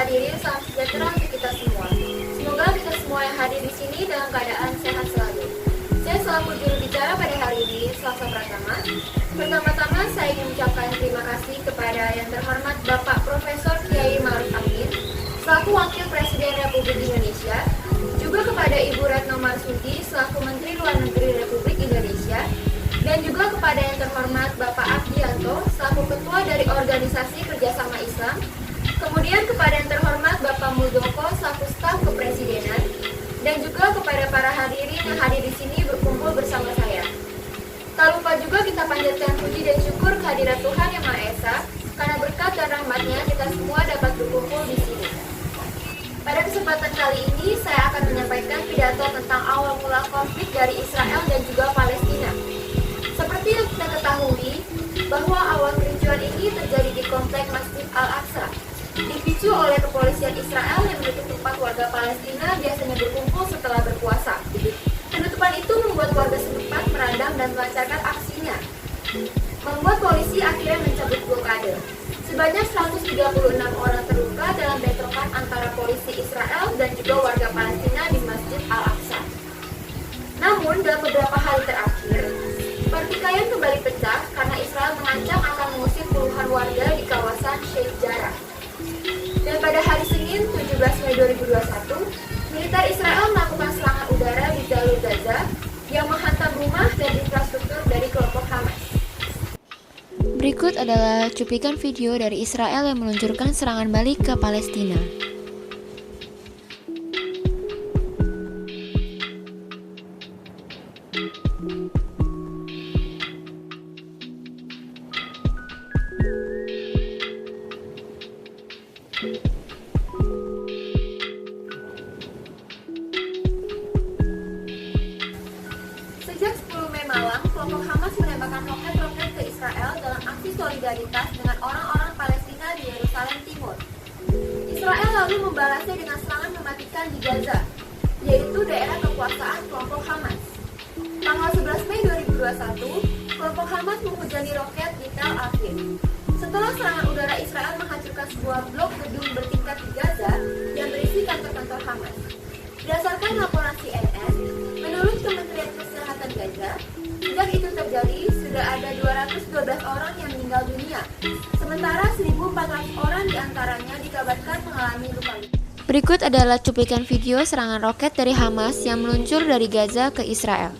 hadirin, salam sejahtera untuk kita semua. Semoga kita semua yang hadir di sini dalam keadaan sehat selalu. Saya selaku juru bicara pada hari ini, Selasa Pratama. Pertama-tama saya ingin mengucapkan terima kasih kepada yang terhormat Bapak Profesor Kiai Ma'ruf Amin, selaku Wakil Presiden Republik Indonesia, juga kepada Ibu Retno Marsudi, selaku Menteri Luar Negeri Republik Indonesia, dan juga kepada yang terhormat Bapak Abdianto, selaku Ketua dari Organisasi Kerjasama Islam, kemudian kepada yang terhormat Bapak Muldoko, selaku Staf Kepresidenan, dan juga kepada para hadirin yang hadir di sini berkumpul bersama saya. Tak lupa juga kita panjatkan puji dan syukur kehadirat Tuhan Yang Maha Esa, karena berkat dan rahmatnya kita semua dapat berkumpul di sini. Pada kesempatan kali ini, saya akan menyampaikan pidato tentang awal mula konflik dari Israel dan juga Palestina. Seperti yang kita ketahui, bahwa awal kericuan ini terjadi di komplek Masjid Al-Aqsa, dipicu oleh kepolisian Israel yang menutup tempat warga Palestina biasanya berkumpul setelah berpuasa. Penutupan itu membuat warga setempat meradang dan melancarkan aksinya, membuat polisi akhirnya mencabut blokade. Sebanyak 136 orang terluka dalam bentrokan antara polisi Israel dan juga warga Palestina di Masjid Al-Aqsa. Namun, dalam beberapa hari terakhir, pertikaian kembali pecah karena Israel mengancam akan mengusir puluhan warga di kawasan Sheikh Jarrah. Dan pada hari Senin 17 Mei 2021, militer Israel melakukan serangan udara di jalur Gaza yang menghantam rumah dan infrastruktur dari kelompok Hamas. Berikut adalah cuplikan video dari Israel yang meluncurkan serangan balik ke Palestina. Sejak 10 Mei malam, kelompok Hamas menembakkan roket-roket ke Israel dalam aksi solidaritas dengan orang-orang Palestina di Yerusalem Timur. Israel lalu membalasnya dengan serangan mematikan di Gaza, yaitu daerah kekuasaan kelompok Hamas. Tanggal 11 Mei 2021, kelompok Hamas menghujani roket di Tel Aviv. Setelah serangan udara Israel menghancurkan sebuah blok gedung bertingkat di Gaza yang berisi kantor-kantor Hamas. Berdasarkan laporan CNN, menurut Kementerian Kesehatan Gaza, sejak itu terjadi, sudah ada 212 orang yang meninggal dunia, sementara 1.400 orang diantaranya dikabarkan mengalami luka-luka. Berikut adalah cuplikan video serangan roket dari Hamas yang meluncur dari Gaza ke Israel.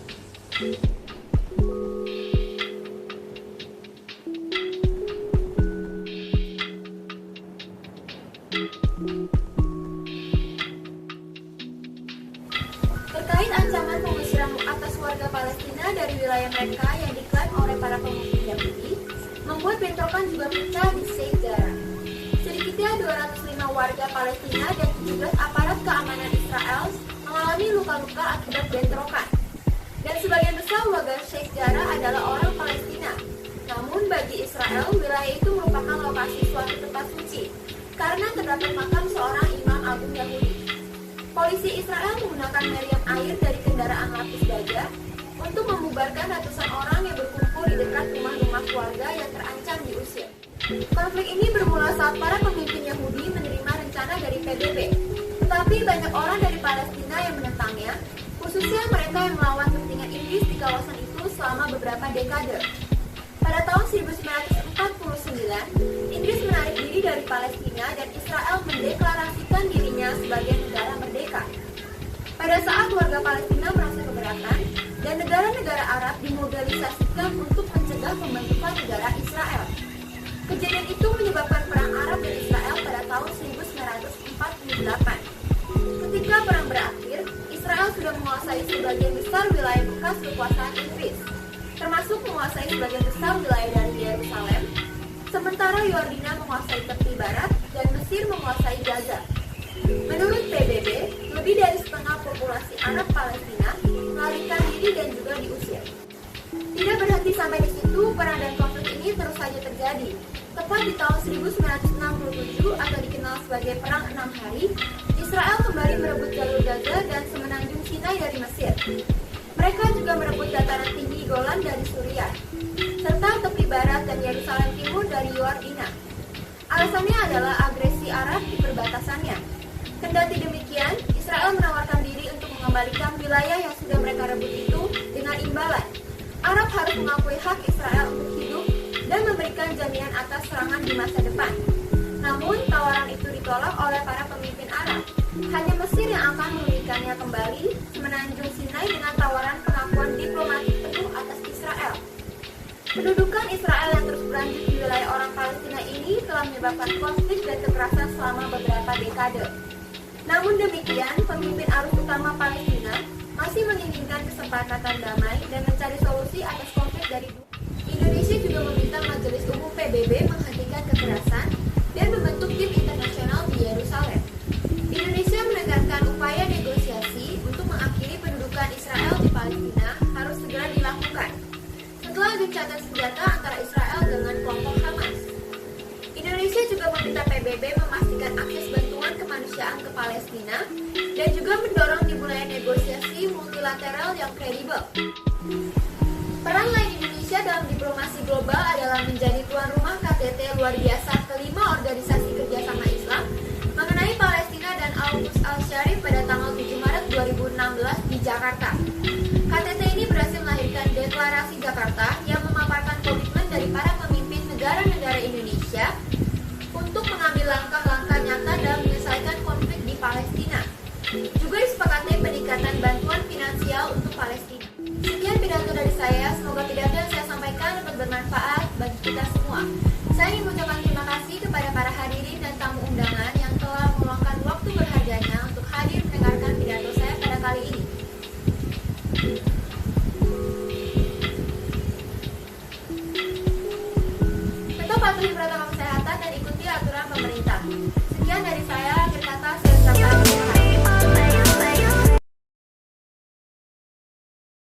Terkait ancaman pengusiran atas warga Palestina dari wilayah mereka yang diklaim oleh para pemimpin Yahudi, membuat bentrokan juga pecah di Sheikh Jarrah. Sedikitnya 205 warga Palestina dan 17 aparat keamanan Israel mengalami luka-luka akibat bentrokan. Dan sebagian besar warga Sheikh Jarrah adalah orang Palestina. Namun bagi Israel, wilayah itu merupakan lokasi suatu tempat suci, karena terdapat makam seorang imam agung Yahudi. Polisi Israel menggunakan meriam air dari kendaraan lapis baja untuk membubarkan ratusan orang yang berkumpul di dekat rumah-rumah keluarga yang terancam diusir. Konflik ini bermula saat para pemimpin Yahudi menerima rencana dari PBB, tetapi banyak orang dari Palestina yang menentangnya, khususnya mereka yang melawan kepentingan Inggris di kawasan itu selama beberapa dekade. Pada tahun 1949, Inggris menarik diri dari Palestina dan Israel mendeklarasikan dirinya sebagai negara merdeka. Pada saat warga Palestina merasa keberatan dan negara-negara Arab dimobilisasikan untuk mencegah pembentukan negara Israel. Kejadian itu menyebabkan perang Arab dan Israel pada tahun 1948. Ketika perang berakhir, Israel sudah menguasai sebagian besar wilayah bekas kekuasaan Inggris, termasuk menguasai sebagian besar wilayah dari Yerusalem, sementara Yordania menguasai tepi barat dan Mesir menguasai Gaza. Menurut PBB, lebih dari setengah populasi Arab Palestina melarikan diri dan juga diusir. Tidak berhenti sampai di situ, perang dan konflik ini terus saja terjadi. Tepat di tahun 1967 atau dikenal sebagai Perang 6 Hari, Israel kembali merebut jalur Gaza dan semenanjung Sinai dari Mesir. Mereka juga merebut dataran tinggi Golan dari Suriah, serta tepi barat dan Yerusalem Timur dari Yordania. Alasannya adalah agresi Arab di perbatasannya. Kendati demikian, Israel menawarkan diri untuk mengembalikan wilayah yang sudah mereka rebut itu dengan imbalan. Arab harus mengakui hak Israel untuk hidup dan memberikan jaminan atas serangan di masa depan. Namun, tawaran itu ditolak oleh para pemimpin Arab. Hanya Mesir yang akan memberikannya kembali semenanjung Sinai dengan tawaran pengakuan diplomatik penuh atas Israel. Pendudukan Israel yang terus berlanjut di wilayah orang Palestina ini telah menyebabkan konflik dan kekerasan selama beberapa dekade. Namun demikian, pemimpin arus utama Palestina masih menginginkan kesepakatan damai dan mencari solusi atas konflik dari dua. Indonesia juga meminta Majelis Umum PBB menghentikan kekerasan dan membentuk tim internasional di Yerusalem. Indonesia menekankan upaya negosiasi untuk mengakhiri pendudukan Israel di Palestina harus segera dilakukan setelah gencatan senjata antara Israel dengan kelompok Hamas. Indonesia juga meminta PBB memastikan akses bantuan kemanusiaan ke Palestina dan juga mendorong dimulai negosiasi multilateral yang kredibel. Peran lain Indonesia dalam diplomasi global adalah menjadi tuan rumah KTT luar biasa kelima Organisasi Kerjasama Islam mengenai Palestina dan Al-Quds Al-Syarif pada tanggal 7 Maret 2016 di Jakarta. KTT ini berhasil melahirkan Deklarasi Jakarta yang memaparkan komitmen dari para pemimpin negara-negara Indonesia untuk mengambil langkah-langkah nyata dalam menyelesaikan konflik di Palestina. Juga disepakati peningkatan bantuan finansial untuk Palestina. Sekian pidato dari saya, semoga pidato yang saya sampaikan dapat bermanfaat bagi kita semua. Saya ingin mengucapkan terima kasih kepada para hadirin dan tamu undangan yang telah meluangkan waktu berharganya untuk hadir mendengarkan pidato saya pada kali ini. Tetap patuhi protokol kesehatan dan ikuti aturan pemerintah. Sekian dari